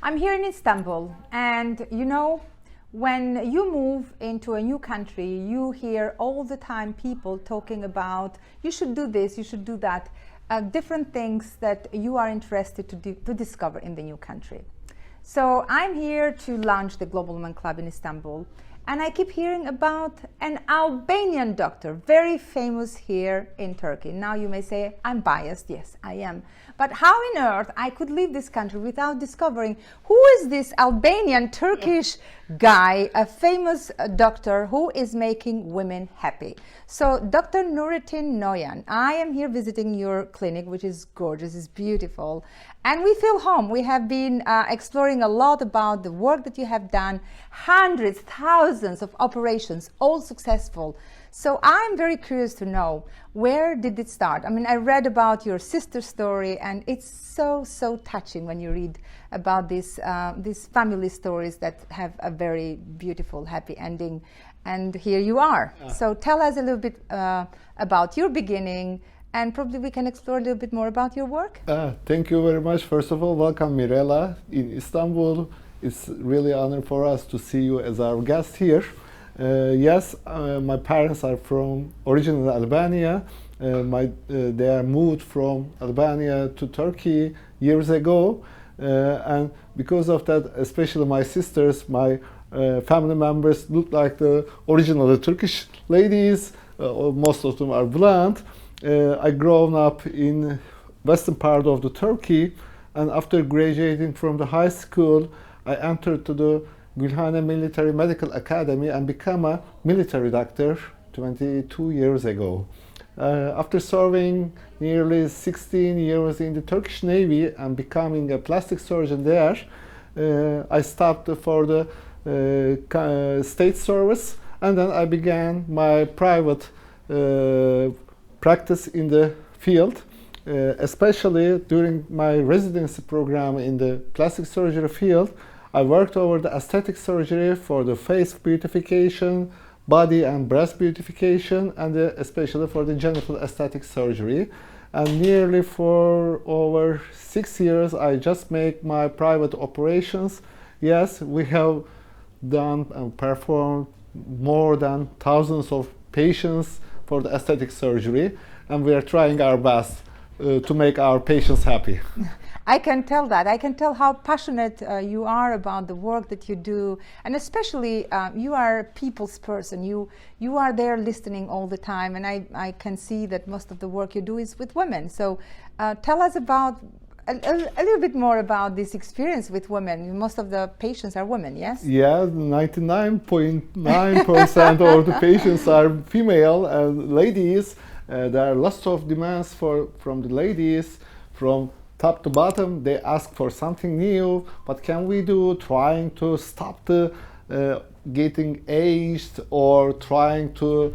I'm here in Istanbul, and you know, when you move into a new country, you hear all the time people talking about you should do this, you should do that, different things that you are interested to discover in the new country. So I'm here to launch the Global Women Club in Istanbul, and I keep hearing about an Albanian doctor, very famous here in Turkey. Now you may say, I'm biased. Yes, I am. But how on earth I could leave this country without discovering who is this Albanian Turkish guy, a famous doctor who is making women happy. So Dr. Nurettin Noyan, I am here visiting your clinic, which is gorgeous, it's beautiful. And we feel home. We have been exploring a lot about the work that you have done, hundreds, thousands of operations, all successful. So I'm very curious to know, where did it start? I mean, I read about your sister's story, and it's so touching when you read about these family stories that have a very beautiful, happy ending. And here you are. So tell us a little bit about your beginning, and probably we can explore a little bit more about your work. Thank you very much. First of all, welcome Mirela in Istanbul. It's really an honor for us to see you as our guest here. Yes, my parents are from originally Albania. They are moved from Albania to Turkey years ago, and because of that, especially my sisters, my family members look like the original Turkish ladies. Most of them are blonde. I grown up in western part of the Turkey, and after graduating from the high school, I entered to the Gülhane Military Medical Academy and became a military doctor 22 years ago. After serving nearly 16 years in the Turkish Navy and becoming a plastic surgeon there, I stopped for the state service, and then I began my private practice in the field, especially during my residency program in the plastic surgery field. I worked over the aesthetic surgery for the face beautification, body and breast beautification, and especially for the genital aesthetic surgery. And nearly for over 6 years, I just make my private operations. Yes, we have done and performed more than thousands of patients for the aesthetic surgery, and we are trying our best to make our patients happy. I can tell that. I can tell how passionate you are about the work that you do, and especially you are a people's person. You are there listening all the time, and I can see that most of the work you do is with women. So tell us about a little bit more about this experience with women. Most of the patients are women, yes? Yeah, 99.9% of the patients are female and ladies. There are lots of demands from the ladies, from top to bottom. They ask for something new. What can we do? Trying to stop the getting aged, or trying to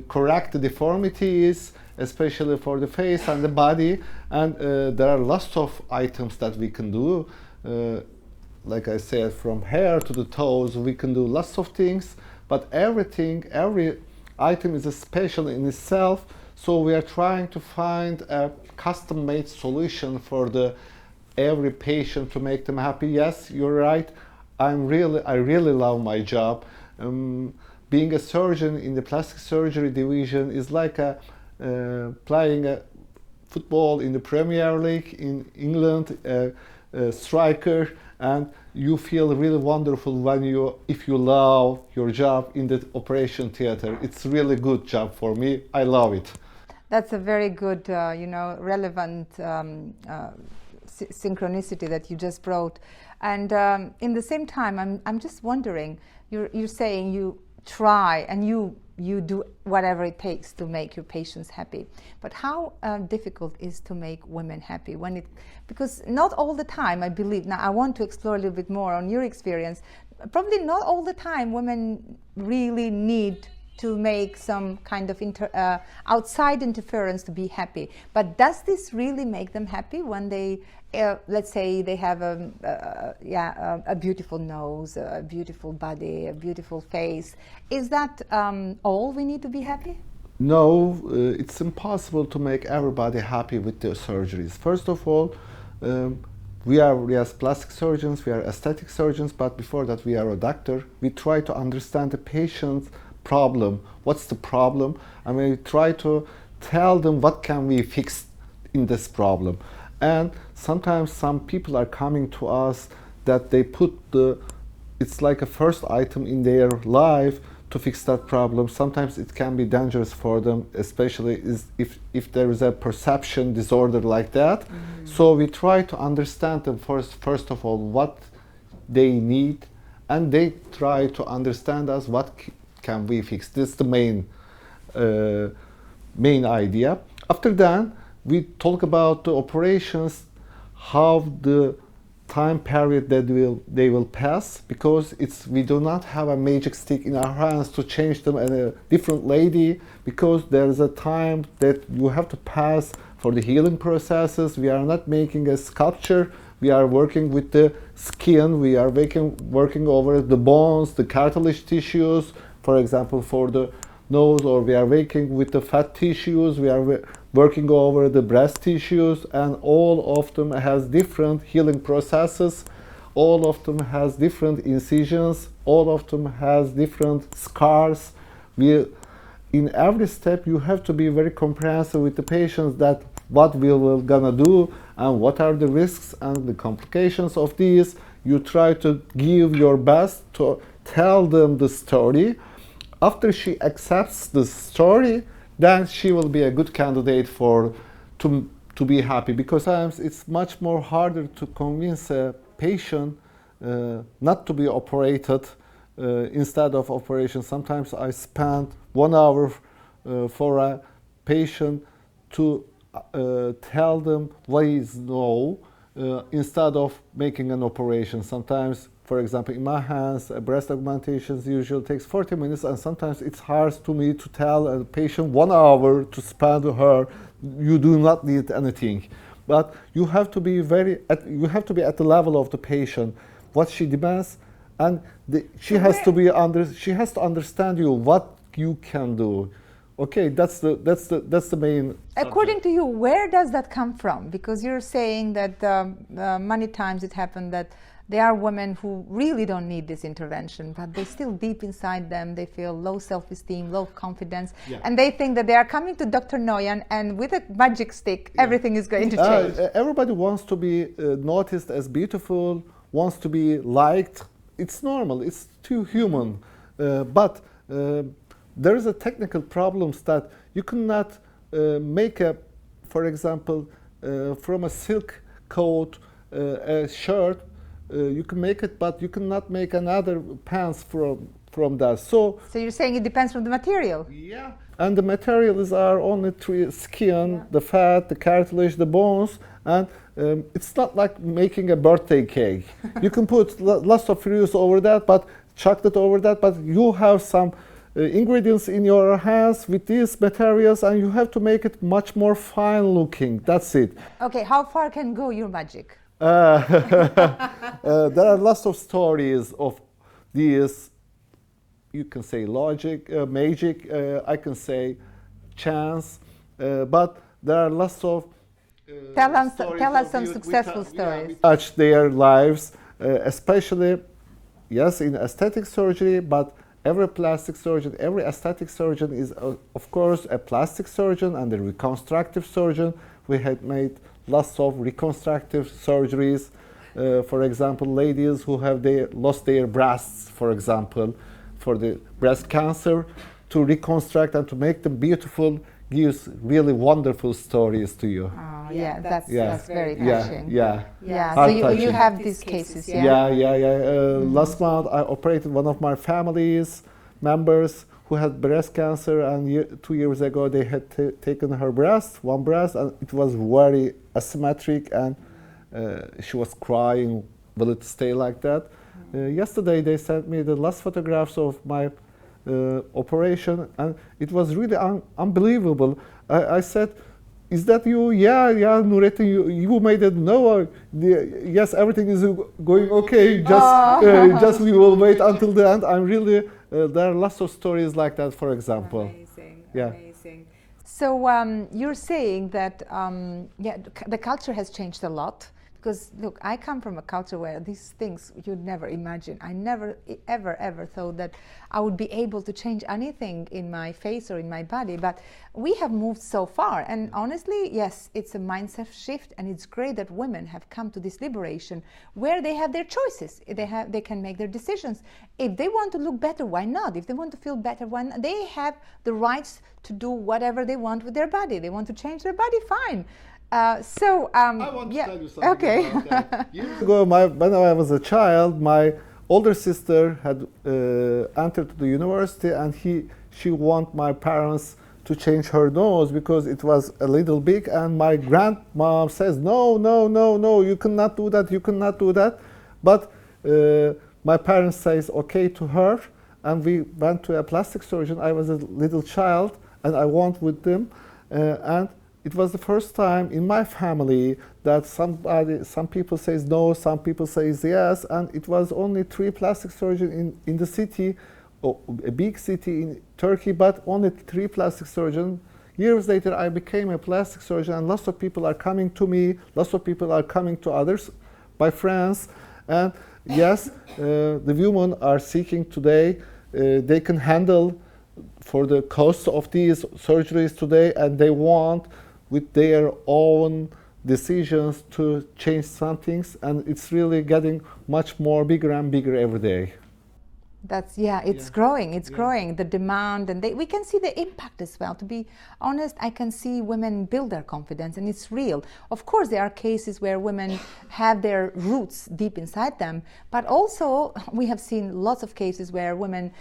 correct the deformities, especially for the face and the body. And there are lots of items that we can do. Like I said, from hair to the toes, we can do lots of things. But every item is special in itself. So we are trying to find a custom-made solution for every patient to make them happy. Yes, you're right. I really love my job. Being a surgeon in the plastic surgery division is like playing a football in the Premier League in England, a striker, and you feel really wonderful if you love your job in the operation theater. It's really good job for me. I love it. That's a very good, relevant synchronicity that you just brought. And in the same time, I'm just wondering, you're saying you try and you do whatever it takes to make your patients happy. But how difficult is to make women happy because not all the time, I believe. Now I want to explore a little bit more on your experience. Probably not all the time women really need to make some kind of outside interference to be happy. But does this really make them happy when they, let's say they have a beautiful nose, a beautiful body, a beautiful face? Is that all we need to be happy? No, it's impossible to make everybody happy with their surgeries. First of all, we are, yes, plastic surgeons, we are aesthetic surgeons, but before that we are a doctor. We try to understand the patient's problem. What's the problem? And we try to tell them what can we fix in this problem. And sometimes some people are coming to us that they put it's like a first item in their life to fix that problem. Sometimes it can be dangerous for them, especially if there is a perception disorder like that. So we try to understand them first of all what they need, and they try to understand us what can we fix. This is the main idea. After that, we talk about the operations, how the time period that they will pass, because we do not have a magic stick in our hands to change them in a different lady, because there is a time that you have to pass for the healing processes. We are not making a sculpture. We are working with the skin. We are working over the bones, the cartilage tissues, for example, for the nose, or we are working with the fat tissues. We are working over the breast tissues, and all of them has different healing processes. All of them has different incisions. All of them has different scars. In every step, you have to be very comprehensive with the patients, that what we will gonna do and what are the risks and the complications of these. You try to give your best to tell them the story. After she accepts the story, then she will be a good candidate to be happy, because sometimes it's much more harder to convince a patient not to be operated instead of operation. Sometimes I spend 1 hour for a patient to tell them what is no, instead of making an operation. Sometimes, for example, in my hands, breast augmentation usually takes 40 minutes, and sometimes it's hard to me to tell a patient 1 hour to spend with her. You do not need anything, but you have to be at the level of the patient, what she demands, and she has to understand you what you can do. Okay, that's the main. According to you, where does that come from? Because you're saying that many times it happened that there are women who really don't need this intervention, but they still deep inside them, they feel low self-esteem, low confidence, and they think that they are coming to Dr. Noyan, and with a magic stick, everything is going to change. Everybody wants to be noticed as beautiful, wants to be liked. It's normal, it's too human. But there is a technical problems that you cannot make for example, from a silk coat, a shirt, you can make it, but you cannot make another pants from that. So you're saying it depends from the material? Yeah. And the materials are only skin, the fat, the cartilage, the bones, and it's not like making a birthday cake. You can put lots of fruits over that, but chocolate over that, but you have some ingredients in your hands with these materials, and you have to make it much more fine looking. That's it. Okay, how far can go your magic? There are lots of stories of these. You can say logic, magic, I can say chance, but there are lots of tell us some successful stories. Touch their lives, especially, yes, in aesthetic surgery, but every plastic surgeon, every aesthetic surgeon is, of course, a plastic surgeon and a reconstructive surgeon. We had made lots of reconstructive surgeries. For example, ladies who have lost their breasts, for example, for the breast cancer, to reconstruct and to make them beautiful gives really wonderful stories to you. Oh, yeah, that's very touching. Yeah. So you have these cases, yeah? Last month I operated one of my family's members who had breast cancer, and 2 years ago they had taken her one breast, and it was very asymmetric, and she was crying, will it stay like that? Yesterday they sent me the last photographs of my operation, and it was really unbelievable. I said, is that you? Yeah, Nurettin, you made it. No, yes, everything is going okay. Just we will wait until the end. I'm really, there are lots of stories like that, for example. Amazing, yeah. Amazing. So you're saying that the culture has changed a lot. Because look, I come from a culture where these things you'd never imagine. I never ever thought that I would be able to change anything in my face or in my body, but we have moved so far, and honestly, yes, it's a mindset shift, and it's great that women have come to this liberation where they have their choices. They can make their decisions. If they want to look better, why not? If they want to feel better, why not? They have the rights to do whatever they want with their body. They want to change their body, fine. I want to tell you something okay. about that. Years ago, when I was a child, my older sister had entered the university, and she wanted my parents to change her nose because it was a little big, and my grandmom says, no, no, no, no, you cannot do that, you cannot do that. But my parents says okay to her, and we went to a plastic surgeon. I was a little child, and I went with them, and it was the first time in my family that some people says no, some people says yes, and it was only 3 plastic surgeons in the city, a big city in Turkey, but only 3 plastic surgeons. Years later, I became a plastic surgeon, and lots of people are coming to me, lots of people are coming to others, my friends, and yes, the women are seeking today, they can handle for the cost of these surgeries today, and they want with their own decisions to change some things, and it's really getting much more bigger and bigger every day. It's growing, it's growing, the demand, and we can see the impact as well. To be honest, I can see women build their confidence, and it's real. Of course, there are cases where women have their roots deep inside them, but also we have seen lots of cases where women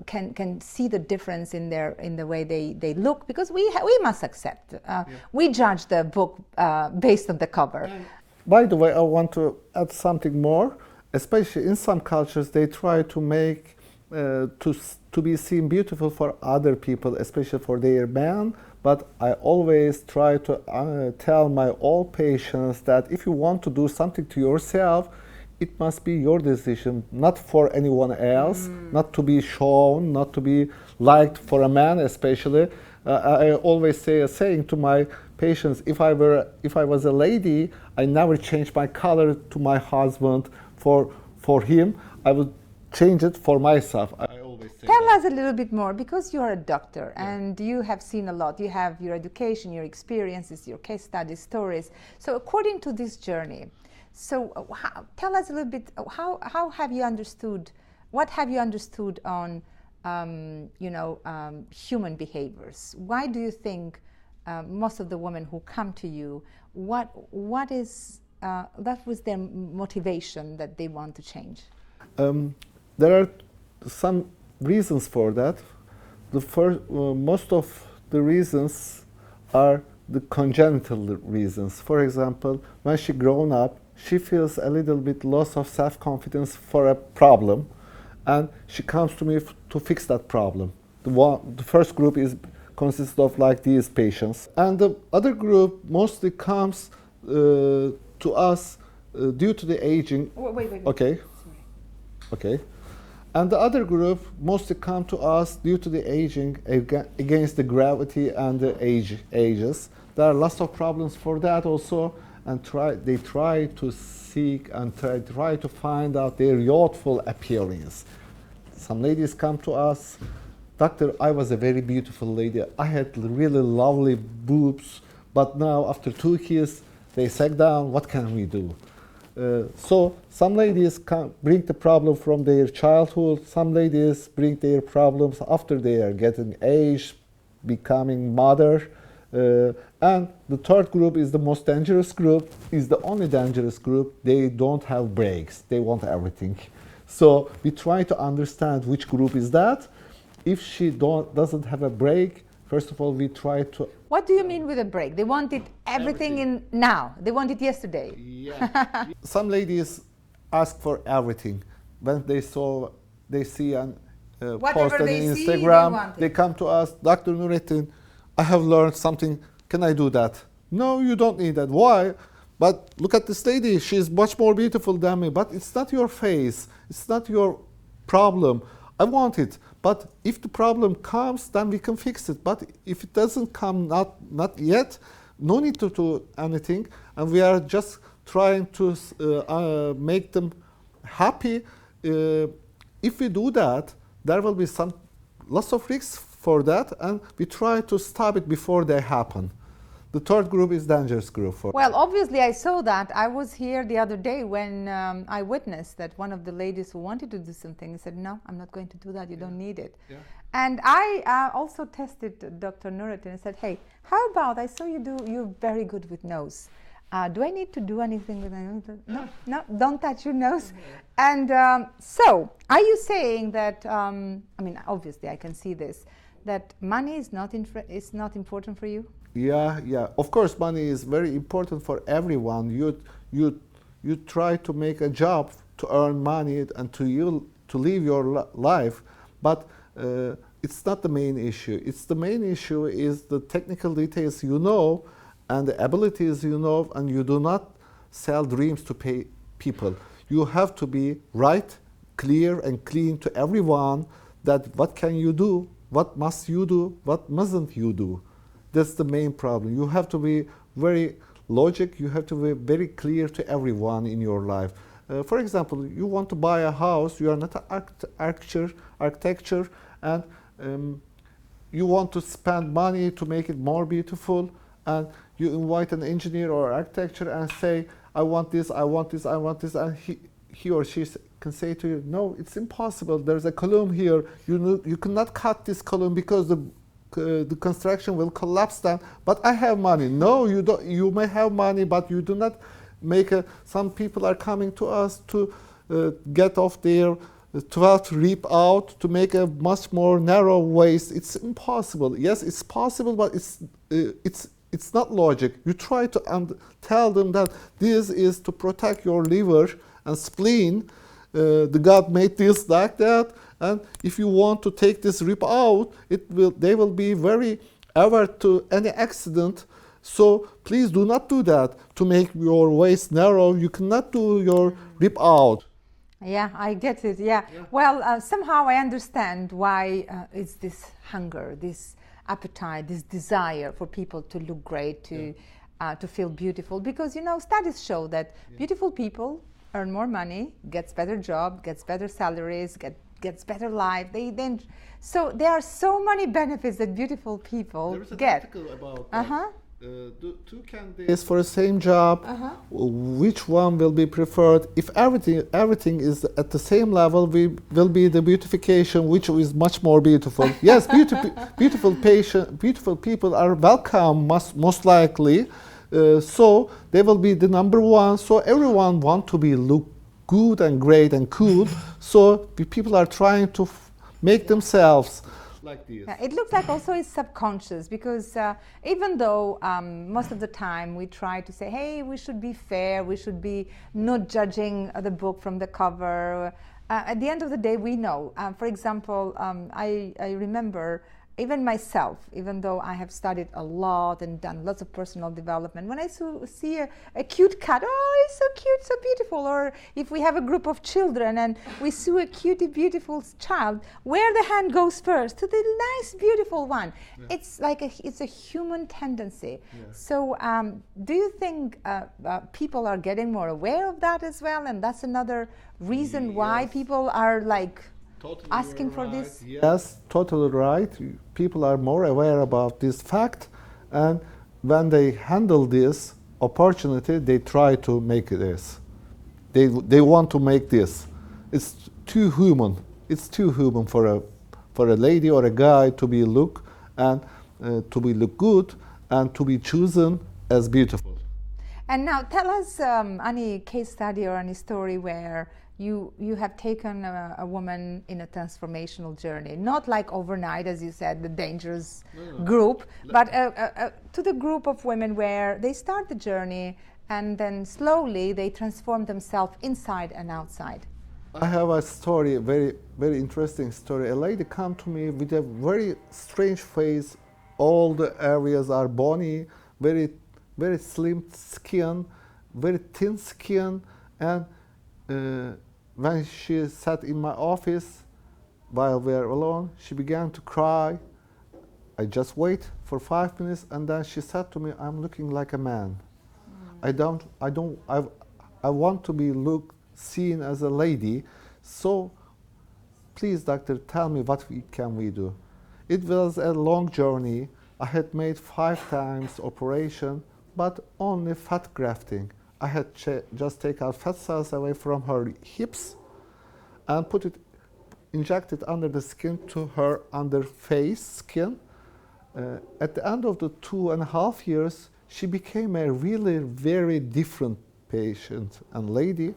can see the difference in the way they look, because we must accept. We judge the book based on the cover. By the way, I want to add something more. Especially in some cultures, they try to make to be seen beautiful for other people, especially for their man. But I always try to tell my all patients that if you want to do something to yourself, it must be your decision, not for anyone else, not to be shown, not to be liked for a man, especially. I always say a saying to my patients: if I was a lady, I never change my color to my husband. For him, I would change it for myself. I always say Tell us a little bit more, because you are a doctor and you have seen a lot. You have your education, your experiences, your case studies, stories. So according to this journey, tell us a little bit, how have you understood, what have you understood on human behaviors? Why do you think most of the women who come to you, what was their motivation that they want to change? There are some reasons for that. The first, most of the reasons are the congenital reasons. For example, when she grown up, she feels a little bit loss of self-confidence for a problem, and she comes to me to fix that problem. The first group consists of like these patients, and the other group mostly comes to us due to the aging. Wait. Okay. Sorry. Okay. And the other group mostly come to us due to the aging, against the gravity and the ages. There are lots of problems for that also, and they try to seek and try to find out their youthful appearance. Some ladies come to us: doctor, I was a very beautiful lady. I had really lovely boobs, but now after 2 years, they sat down. What can we do? So some ladies bring the problem from their childhood. Some ladies bring their problems after they are getting age, becoming mother. And the third group is the most dangerous group, is the only dangerous group. They don't have breaks. They want everything. So we try to understand which group is that. If she doesn't have a break, first of all, we try to... What do you mean with a break? They want it everything in now. They want it yesterday. Yeah. Some ladies ask for everything. When they see an post on Instagram, they come to us: Dr. Nurettin, I have learned something. Can I do that? No, you don't need that. Why? But look at this lady. She's much more beautiful than me. But it's not your face. It's not your problem. I want it. But if the problem comes, then we can fix it. But if it doesn't come, not yet, no need to do anything. And we are just trying to make them happy. If we do that, there will be lots of risks for that, and we try to stop it before they happen. The third group is dangerous group. Well, obviously I saw that. I was here the other day when I witnessed that one of the ladies who wanted to do something said, no, I'm not going to do that, you don't need it. Yeah. And I also tested Dr. Nurettin and said, hey, how about, I saw you're very good with nose. Do I need to do anything with my nose? No, don't touch your nose. And so, are you saying that, I mean, obviously I can see this, that money is not important for you? Yeah. Of course, money is very important for everyone. You try to make a job to earn money and to live your life, but it's not the main issue. The main issue is the technical details you know, and the abilities you know, and you do not sell dreams to pay people. You have to be right, clear, and clean to everyone. That what can you do, what must you do, what mustn't you do. That's the main problem. You have to be very logic. You have to be very clear to everyone in your life. For example, you want to buy a house. You are not an architecture, and you want to spend money to make it more beautiful. And you invite an engineer or architecture and say, I want this, I want this, I want this, and he or she can say to you, no, it's impossible. There's a column here. You cannot cut this column because the construction will collapse down. But I have money. No, you don't. You may have money, but you do not make a. Some people are coming to us to get off their 12th rib out to make a much more narrow waist. It's impossible. Yes, it's possible, but it's not logic. You try to tell them that this is to protect your liver and spleen. The God made this like that, and if you want to take this rib out, they will be very alert to any accident. So please do not do that to make your waist narrow. You cannot do your rib out. Yeah, I get it. Yeah. Well, somehow I understand why it's this hunger, this appetite, this desire for people to look great, to feel beautiful. Because studies show that beautiful people earn more money, gets better job, gets better salaries, gets better life. So there are so many benefits that beautiful people There is an get. article about that. Two candidates for the same job. Which one will be preferred? If everything is at the same level, will be the beautification, which is much more beautiful. Yes, beautiful people are welcome, most likely. So they will be the number one. So everyone want to look good and great and cool. So people are trying to make themselves like this. It looks like also it's subconscious, because even though most of the time we try to say, hey, we should be fair, we should be not judging the book from the cover. At the end of the day, we know. For example, I remember even myself, even though I have studied a lot and done lots of personal development, when I see a cute cat, oh, it's so cute, so beautiful. Or if we have a group of children and we see a cute, beautiful child, where the hand goes first? To the nice, beautiful one. Yeah. It's like it's a human tendency. Yeah. So do you think people are getting more aware of that as well? And that's another reason why people are like asking for this? Yes, totally right. People are more aware about this fact, and when they handle this opportunity, they try to make this. They want to make this. It's too human. It's too human for a lady or a guy to be look good and to be chosen as beautiful. And now tell us any case study or any story where you have taken a woman in a transformational journey, not like overnight, as you said, the dangerous group, but to the group of women where they start the journey and then slowly they transform themselves inside and outside. I have a story, a very, very interesting story. A lady came to me with a very strange face. All the areas are bony, very, very slim skin, very thin skin, and when she sat in my office while we were alone, she began to cry. I just wait for 5 minutes, and then she said to me, "I'm looking like a man. I want to be seen as a lady. So please, doctor, tell me what can we do. It was a long journey. I had made 5 times operation, but only fat grafting. I had just take out fat cells away from her hips and inject it under the skin to her under face skin. At the end of the 2.5 years, she became a really very different patient and lady.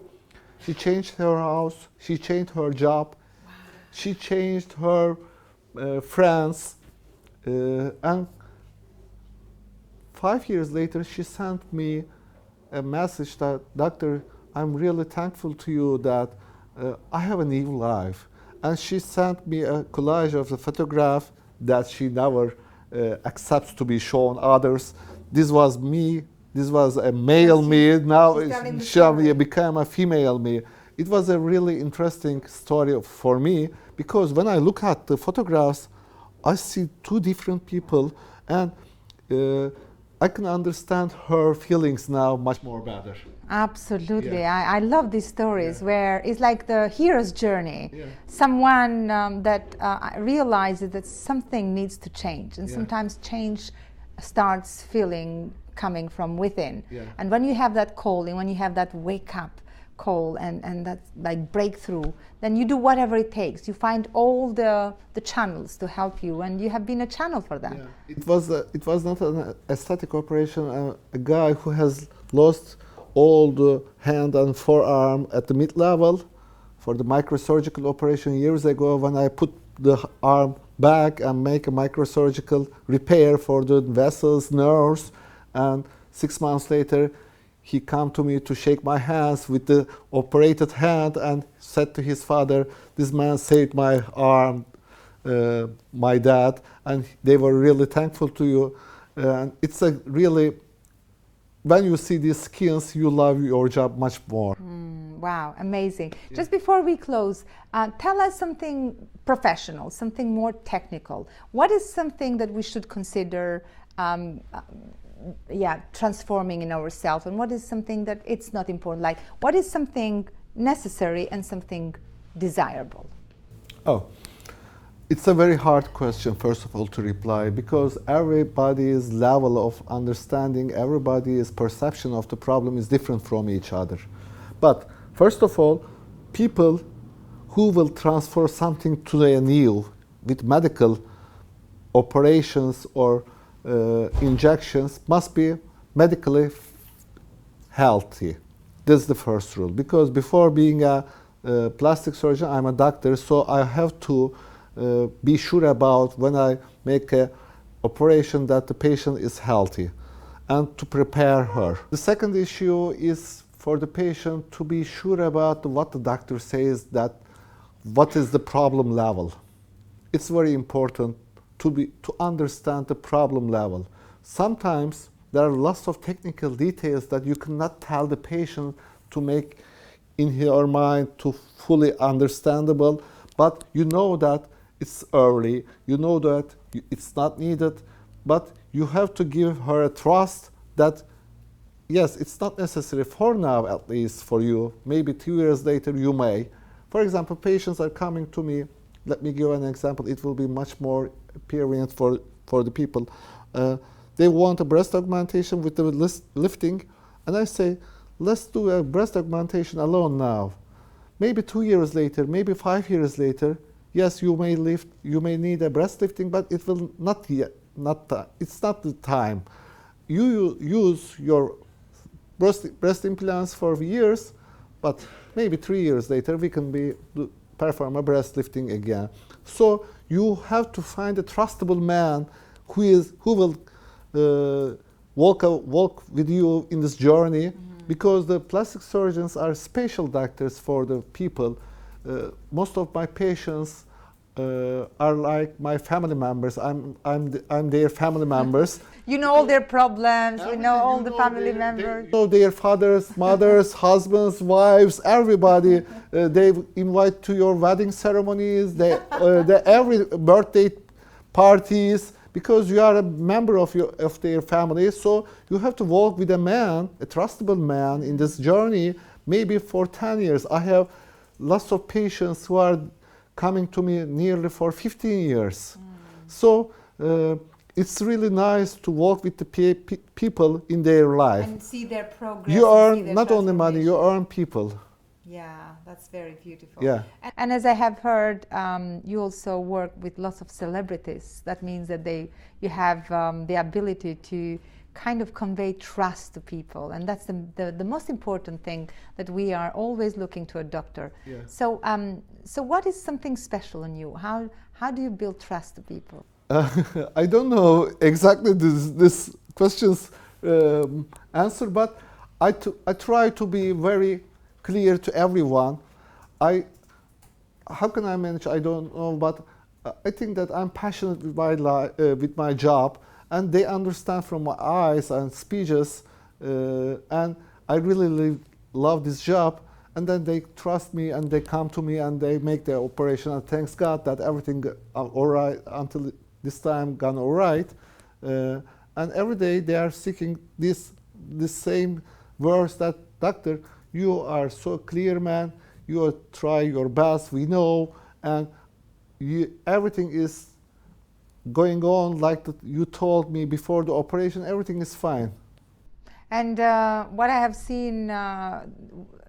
She changed her house, she changed her job, she changed her friends, and 5 years later she sent me a message that, doctor, I'm really thankful to you that I have a new life. And she sent me a collage of the photograph that she never accepts to be shown others. This was me. This was a male me. Now she became a female me. It was a really interesting story for me because when I look at the photographs, I see 2 different people, and I can understand her feelings now much more better. Absolutely. Yeah. I love these stories where it's like the hero's journey. Yeah. Someone that realizes that something needs to change, and sometimes change starts coming from within. Yeah. And when you have that calling, when you have that wake up call and that like breakthrough, then you do whatever it takes. You find all the channels to help you, and you have been a channel for that. Yeah. It was not an aesthetic operation. A guy who has lost all the hand and forearm at the mid-level for the microsurgical operation years ago, when I put the arm back and make a microsurgical repair for the vessels, nerves, and 6 months later he came to me to shake my hands with the operated hand and said to his father, this man saved my arm, my dad, and they were really thankful to you. And it's a really, when you see these skins, you love your job much more. Wow, amazing. Yeah. Just before we close, tell us something professional, something more technical. What is something that we should consider transforming in ourselves, and what is something that it's not important? Like, what is something necessary and something desirable? Oh, it's a very hard question, first of all, to reply, because everybody's level of understanding, everybody's perception of the problem is different from each other. But first of all, people who will transfer something to a new with medical operations or injections must be medically healthy. This is the first rule, because before being a plastic surgeon, I'm a doctor, so I have to be sure about when I make an operation that the patient is healthy and to prepare her. The second issue is for the patient to be sure about what the doctor says, that what is the problem level. It's very important to understand the problem level. Sometimes there are lots of technical details that you cannot tell the patient to make in her mind to fully understandable, but you know that it's early, you know that it's not needed, but you have to give her a trust that yes, it's not necessary for now, at least for you. Maybe 2 years later you may. For example, patients are coming to me. Let me give an example. It will be much more apparent for the people. They want a breast augmentation with the lifting, and I say, let's do a breast augmentation alone now. Maybe 2 years later, maybe 5 years later, yes, you may lift, you may need a breast lifting, but it will not yet. It's not the time. You use your breast implants for years, but maybe 3 years later we can perform a breast lifting again. So you have to find a trustable man who will walk with you in this journey, because the plastic surgeons are special doctors for the people. Most of my patients are like my family members. I'm their family members. You know all their problems. You know all the family members. You know their fathers, mothers, husbands, wives, everybody. They invite to your wedding ceremonies. Every birthday parties, because you are a member of their family. So you have to walk with a man, a trustable man, in this journey. maybe for 10 years. I have lots of patients who are coming to me nearly for 15 years. So it's really nice to work with the people in their life. And see their progress. You and see earn their not only money, you transformation. earn people. Yeah, that's very beautiful. Yeah. And as I have heard, you also work with lots of celebrities. That means that you have the ability to kind of convey trust to people, and that's the most important thing, that we are always looking to a doctor. Yeah. So what is something special in you? How do you build trust to people? I don't know exactly this question's answer, but I try to be very clear to everyone. How can I manage? I don't know, but I think that I'm passionate with my job, and they understand from my eyes and speeches, and I really love this job. And then they trust me, and they come to me, and they make their operation. And thanks God that everything all right until this time gone all right. And every day they are seeking this same verse, that doctor, you are so clear, man. You try your best. We know, and everything is going on like you told me before the operation. Everything is fine. And what I have seen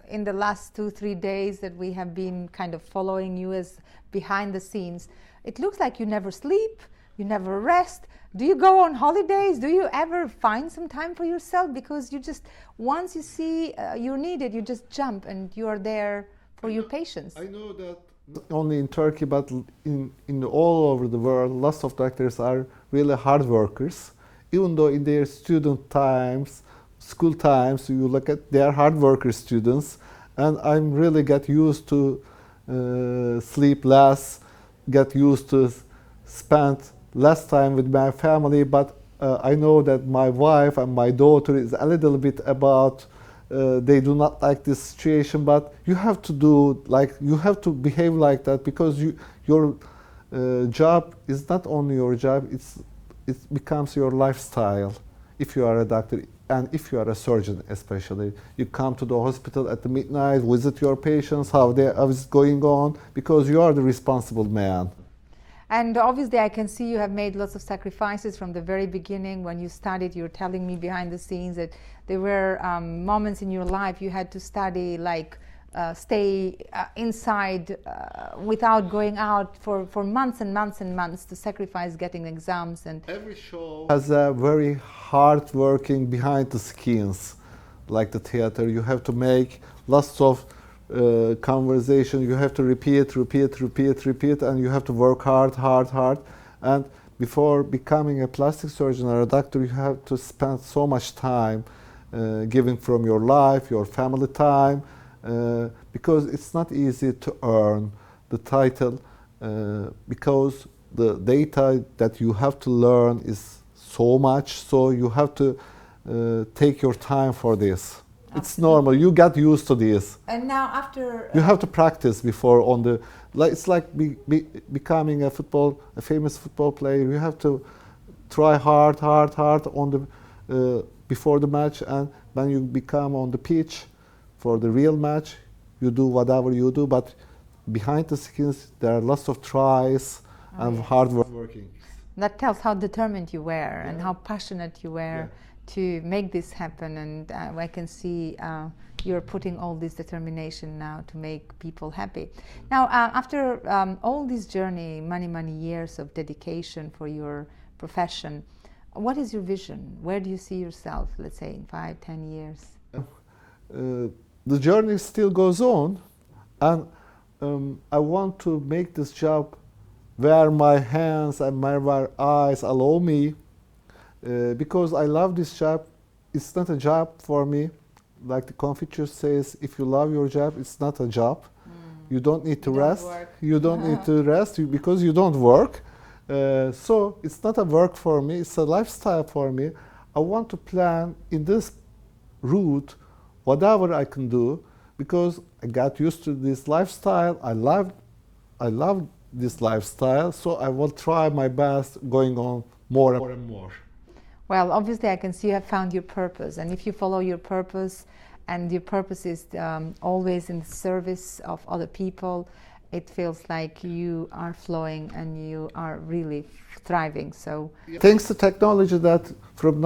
in the last 2-3 days that we have been kind of following you as behind the scenes, it looks like you never sleep, you never rest. Do you go on holidays? Do you ever find some time for yourself? Because you just, once you see you're needed, you just jump and you are there for your patients. I know that not only in Turkey, but in all over the world, lots of doctors are really hard workers. Even though in their student times, school times, you look at, they are hard worker students, and I'm really get used to sleep less, get used to spend less time with my family, but I know that my wife and my daughter is a little bit about, they do not like this situation, but you have to do, like, you have to behave like that, because your job is not only your job, it becomes your lifestyle. If you are a doctor, and if you are a surgeon especially, you come to the hospital at the midnight, visit your patients, how is going on, because you are the responsible man. And obviously I can see you have made lots of sacrifices from the very beginning. When you started, you were telling me behind the scenes that there were moments in your life you had to study, like stay inside without going out for months and months and months, to sacrifice getting exams. And every show has a very hard working behind the scenes, like the theater. You have to make lots of conversation. You have to repeat, and you have to work hard. And before becoming a plastic surgeon or a doctor, you have to spend so much time giving from your life, your family time, because it's not easy to earn the title, because the data that you have to learn is so much, so you have to take your time for this. It's normal. You get used to this. And now after you have to practice before on the. It's like becoming a famous football player. You have to try hard on the before the match, and when you become on the pitch for the real match, you do whatever you do. But behind the scenes, there are lots of tries and hard working. That tells how determined you were and how passionate you were to make this happen, and I can see you're putting all this determination now to make people happy. Now, after all this journey, many years of dedication for your profession, what is your vision? Where do you see yourself, let's say, in 5-10 years? The journey still goes on, and I want to make this job where my hands and my eyes allow me, because I love this job. It's not a job for me. Like the Confucius says, if you love your job, it's not a job. You don't need to rest. You don't need to rest because you don't work. So it's not a work for me, it's a lifestyle for me. I want to plan in this route whatever I can do, because I got used to this lifestyle. I love this lifestyle, so I will try my best going on more and more. Well, obviously I can see you have found your purpose, and if you follow your purpose and your purpose is always in the service of other people, it feels like you are flowing and you are really thriving. So thanks to technology that from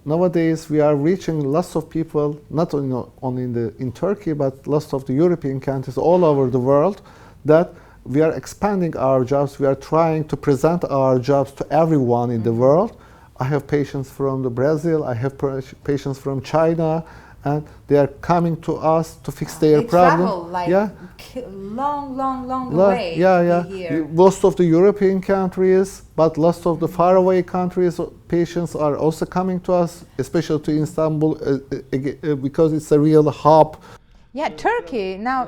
nowadays we are reaching lots of people, not only in Turkey, but lots of the European countries all over the world, that we are expanding our jobs. We are trying to present our jobs to everyone in the world. I have patients from Brazil, I have patients from China, and they are coming to us to fix their problem. Travel like long way to be here. Most of the European countries, but lots of the faraway countries, patients are also coming to us, especially to Istanbul, because it's a real hub. Yeah, Turkey, now,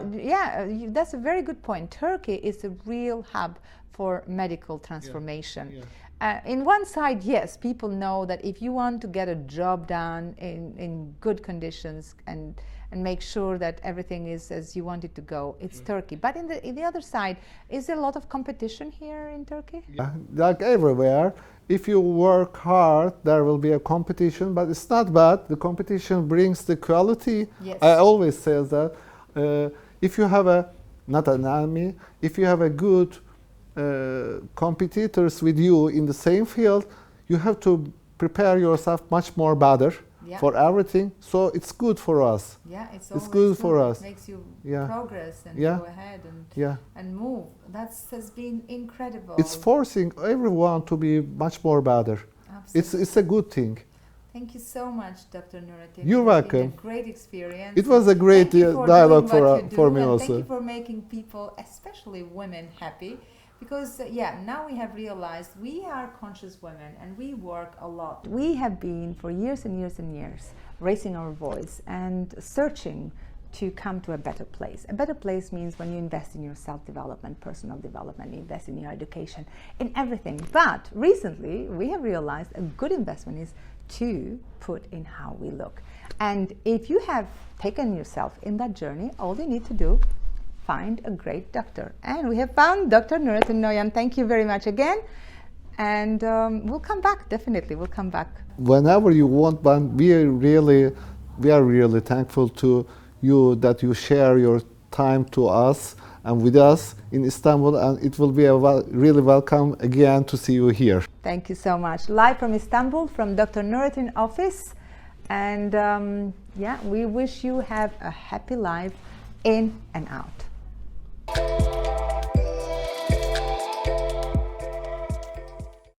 that's a very good point. Turkey is a real hub for medical transformation. In one side, yes, people know that if you want to get a job done in good conditions and make sure that everything is as you want it to go, it's Turkey. But in the other side, is there a lot of competition here in Turkey? Yeah, like everywhere. If you work hard, there will be a competition, but it's not bad. The competition brings the quality. Yes. I always say that if you have not an enemy, if you have a good competitors with you in the same field, you have to prepare yourself much more better for everything. So it's good for us. Yeah, it's good for us. It makes you progress and go ahead and move. That has been incredible. It's forcing everyone to be much more better. Absolutely. It's a good thing. Thank you so much, Dr. Nurettin. You're welcome. It's been a great experience. It was a great dialogue for me also. Thank you for making people, especially women, happy. Because, now we have realized we are conscious women and we work a lot. We have been for years and years and years raising our voice and searching to come to a better place. A better place means when you invest in your self-development, personal development, invest in your education, in everything. But recently, we have realized a good investment is to put in how we look. And if you have taken yourself in that journey, all you need to do, find a great doctor. And we have found Dr. Dr Noyan. Thank you very much again. And we'll come back, definitely, we'll come back. Whenever you want, but we are really thankful to you that you share your time to us and with us in Istanbul, and it will be really welcome again to see you here. Thank you so much. Live from Istanbul, from Dr. Nurettin office. And we wish you have a happy life in and out.